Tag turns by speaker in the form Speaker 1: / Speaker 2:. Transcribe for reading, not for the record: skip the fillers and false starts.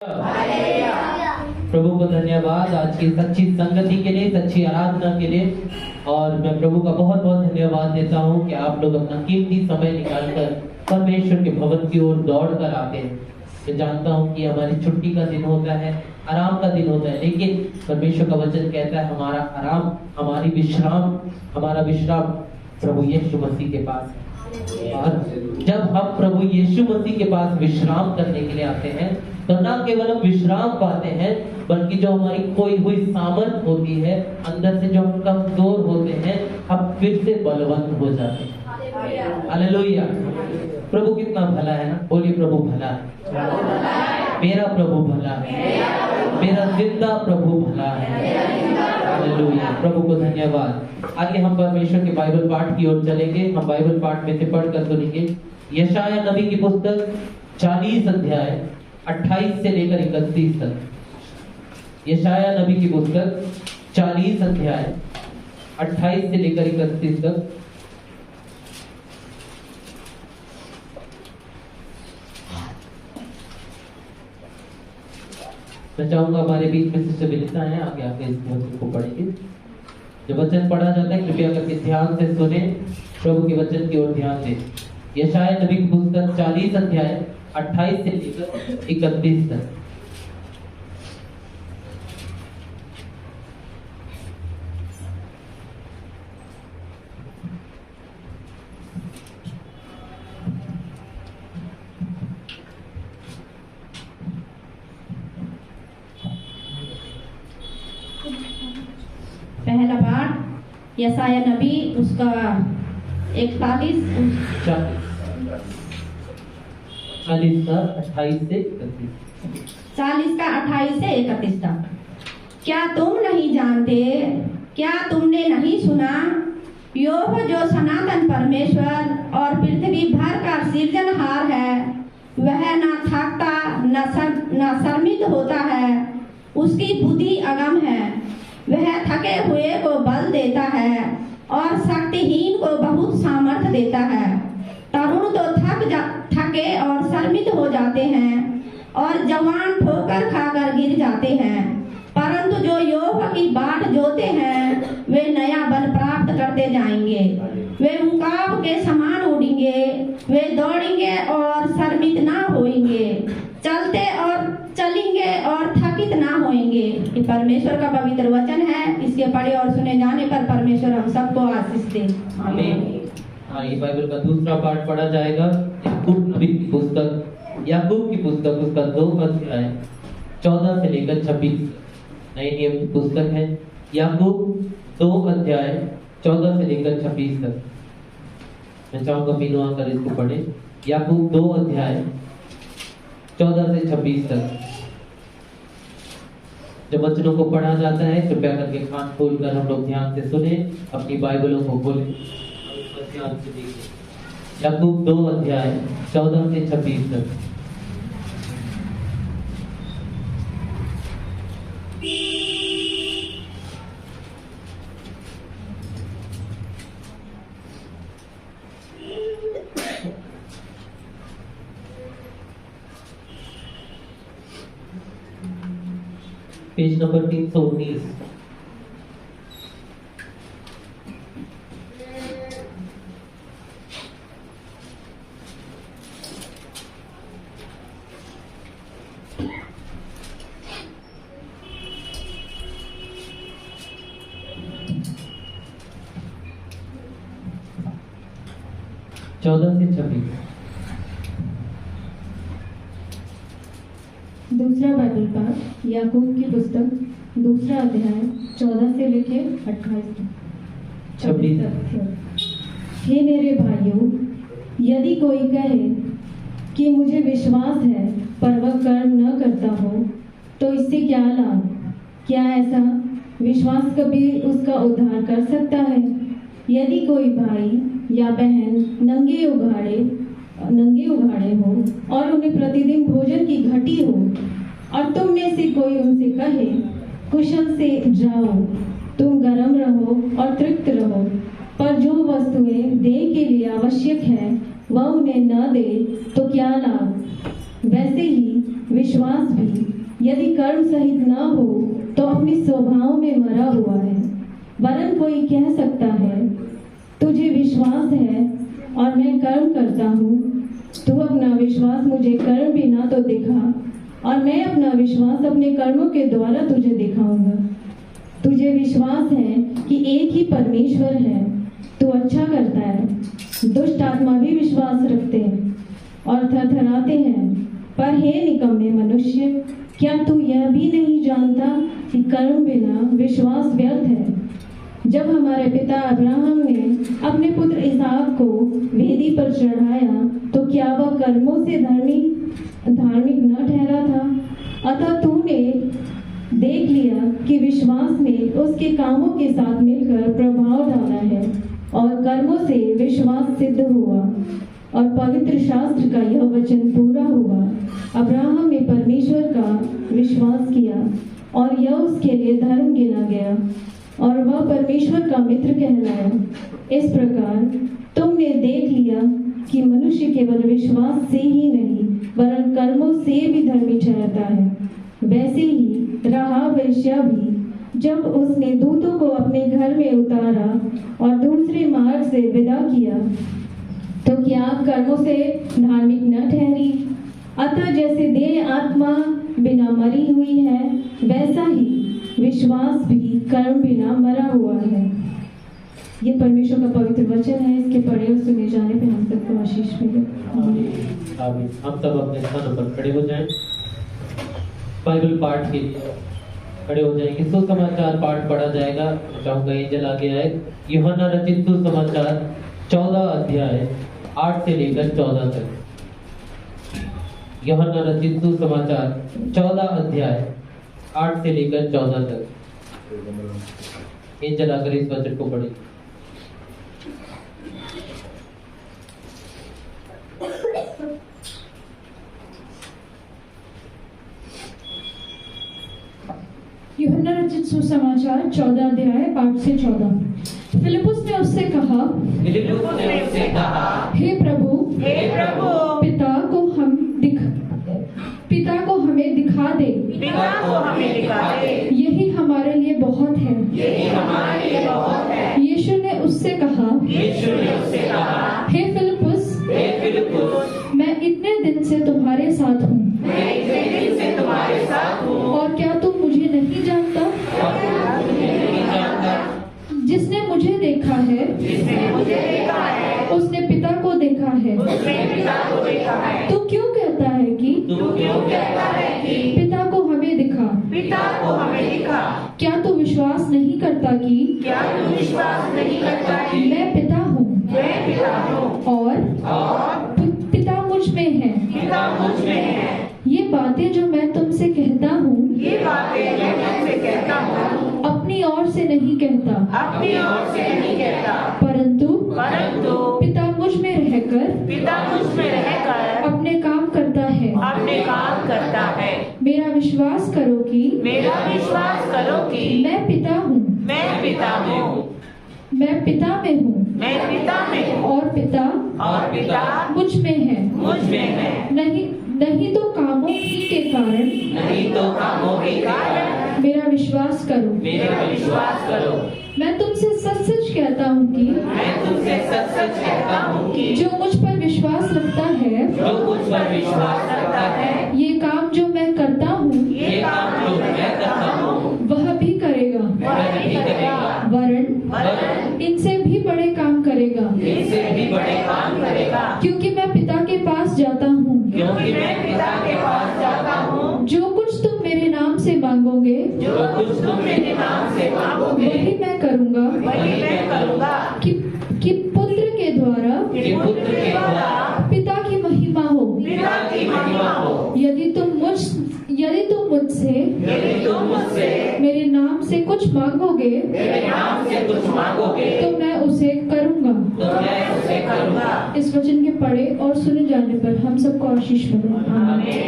Speaker 1: प्रभु को धन्यवाद आज की सच्ची संगति के लिए, सच्ची आराधना के लिए। और मैं प्रभु का बहुत बहुत धन्यवाद देता हूँ कि आप लोग अपना कीमती समय निकालकर परमेश्वर के भवन की ओर दौड़ कर आते हैं। मैं जानता हूँ कि हमारी छुट्टी का दिन होता है, आराम का दिन होता है, लेकिन परमेश्वर का वचन कहता है हमारा आराम, हमारा विश्राम प्रभु यीशु मसीह के पास है। और जब हम प्रभु यीशु मसीह के पास विश्राम करने के लिए आते हैं तो न केवल हम विश्राम पाते हैं, बल्कि जो हमारी खोई हुई सामर्थ होती है, अंदर से जो हम कमजोर होते हैं, हम फिर से बलवंत हो जाते हैं। हालेलुया। प्रभु कितना भला है ना, बोलिए प्रभु भला है। मेरा प्रभु भला है, मेरा जिंदा प्रभु भला है। हालेलुया। प्रभु को धन्यवाद। आगे हम परमेश्वर के बाइबल पाठ की ओर चलेंगे। हम बाइबल पाठ में से पढ़कर सुनेंगे यशायाह नबी की पुस्तक 40 अध्याय 28 से लेकर 31 तक। यशायाह नबी की पुस्तक 40 अध्याय 28 से लेकर 31 तक। मैं चाहूंगा हमारे बीच में सिस्टर विनीता है, आगे आके इस वचन को पढ़ेंगे। जब वचन पढ़ा जाता है कृपया करके ध्यान से सुने, प्रभु के वचन की ओर ध्यान दें। यशायाह नबी की पुस्तक 40 अध्याय 28 से लेकर 31 तक।
Speaker 2: पहला पाठ यशायाह नबी उसका 41
Speaker 1: 40 का 28 से 31।
Speaker 2: 40 का 28 से 31 तक। क्या तुम नहीं जानते, क्या तुमने नहीं सुना, यहोवा जो सनातन परमेश्वर और पृथ्वी भर का सृजनहार है, वह न थकता न शर्मित होता है, उसकी बुद्धि अगम है। वह थके हुए को बल देता है और शक्तिहीन को बहुत सामर्थ देता है। तरुण तो थके और शर्मित हो जाते हैं और जवान ठोकर खाकर गिर जाते हैं, परंतु जो यहोवा की बाट जोते हैं वे नया बल प्राप्त करते जाएंगे। वे उकाब के समान उड़ेंगे, वे दौड़ेंगे और शर्मित ना होंगे, चलेंगे और थकित ना होंगे। ये परमेश्वर का पवित्र वचन है। इसके पढ़े और सुने जाने पर परमेश्वर हम सबको आशीष दे। आमीन।
Speaker 1: ये बाइबल का दूसरा पाठ पढ़ा जाएगा याकूब नबी की पुस्तक उसका 2 अध्याय 14 से लेकर 26। नए नियम की पुस्तक है याकूब 2 अध्याय 14 से लेकर 26 तक। मैं चाहूंगा तीनों आकर इसको पढ़े। याकूब 2 अध्याय 14 से 26 तक। जब वचनों को पढ़ा जाता है कृपया करके कान खोलकर हम लोग ध्यान से सुने, अपनी बाइबलों को खोलें और ध्यान से देखें। याकूब 2 अध्याय 14 से 26 तक। Page number 319।
Speaker 3: दूसरा बाइबल पाठ याकूब की पुस्तक 2 अध्याय 14 से लेके 26 तक। हे मेरे भाइयों, यदि कोई कहे कि मुझे विश्वास है पर वह कर्म न करता हो तो इससे क्या लाभ? क्या ऐसा विश्वास कभी उसका उद्धार कर सकता है? यदि कोई भाई या बहन नंगे उघाड़े हो और उन्हें प्रतिदिन भोजन की घटी हो और तुम में से कोई उनसे कहे कुशल से जाओ, तुम गर्म रहो और तृप्त रहो, पर जो वस्तुएं देह के लिए आवश्यक है वह उन्हें न दे तो क्या लाभ? वैसे ही विश्वास भी यदि कर्म सहित न हो तो अपने स्वभाव में मरा हुआ है। वरन कोई कह सकता है, तुझे विश्वास है और मैं कर्म करता हूँ। तू अपना विश्वास मुझे कर्म बिना तो दिखा, और मैं अपना विश्वास अपने कर्मों के द्वारा तुझे दिखाऊंगा। तुझे विश्वास है कि एक ही परमेश्वर है, तू अच्छा करता है। दुष्ट आत्मा भी विश्वास रखते हैं और थरथराते हैं। पर हे निकम्मे मनुष्य, क्या तू यह भी नहीं जानता कि कर्म बिना विश्वास व्यर्थ है? जब हमारे पिता अब्राहम ने अपने पुत्र इसहाक को वेदी पर चढ़ाया तो क्या वह कर्मों से धार्मिक न ठहरा था? अतः तूने देख लिया कि विश्वास ने उसके कामों के साथ मिलकर प्रभाव डाला है, और कर्मों से विश्वास सिद्ध हुआ, और पवित्र शास्त्र का यह वचन पूरा हुआ। अब्राहम ने परमेश्वर का विश्वास किया और यह उसके लिए धर्म गिना गया, और वह परमेश्वर का मित्र कहलाया। इस प्रकार तुमने देख लिया कि मनुष्य केवल विश्वास से ही नहीं वरन कर्मों से भी धर्मी ठहरता है। वैसे ही राहाब वेश्या भी, जब उसने दूतों को अपने घर में उतारा और दूसरे मार्ग से विदा किया, तो क्या कर्मों से धार्मिक न ठहरी? अतः जैसे देह आत्मा बिना मरी हुई है, वैसा ही विश्वास भी कर्म बिना मरा हुआ है। ये परमेश्वर का पवित्र वचन है। इसके पढ़े और सुने जाने पे हम सबको आशीष मिले।
Speaker 1: आमीन। हम सब अपने स्थानों पर खड़े हो जाएं। बाइबल पाठ के लिए खड़े हो जाएंगे। सुसमाचार पाठ पढ़ा जाएगा। मैं चाहूंगा एंजल आगे आए। यूहन्ना रचित सुसमाचार 14 अध्याय 8 से लेकर 14 तक। यूहन्ना रचित सुसमाचार 14 अध्याय 8 से लेकर 14 तक। एंजल आकर इस वचन को पढ़े।
Speaker 4: यूहन्ना रचित सुसमाचार 14 अध्याय 8 से 14। फिलिपुस ने उससे कहा, हे प्रभु, पिता को हमें दिखा दे। यही हमारे लिए बहुत है। यीशु ने उससे कहा, हे फिलिपुस, मैं इतने दिन से तुम्हारे साथ हूँ और क्या तुम मुझे नहीं जानता? जिसने मुझे देखा है उसने पिता को देखा है। तू क्यों कहता है कि पिता को हमें दिखा? क्या तू विश्वास नहीं करता कि मैं पिता हूँ और पिता मुझ में है? ये बातें जो मैं तुमसे कहता हूँ अपनी ओर से नहीं कहता, परंतु पिता मुझ में रहकर अपने काम करता है। मेरा विश्वास करो कि मैं पिता हूँ, मैं पिता में हूँ और पिता मुझ में है। नहीं तो कामों ही के कारण मेरा विश्वास करो। मैं तुमसे सच सच कहता हूँ कि जो मुझ पर विश्वास रखता है ये काम जो मैं करता हूँ वह भी करेगा, वरन इनसे भी बड़े काम करेगा, क्योंकि मैं पिता के पास जाता हूँ। जो कुछ तुम मेरे नाम से मांगोगे वही मैं करूँगा कि पुत्र के द्वारा पिता की महिमा हो। यदि तुम मुझसे मेरे नाम से कुछ मांगोगे तो मैं उसे करूँगा। इस वचन के पढ़े और सुने जाने पर हम सबको आशीष मिले।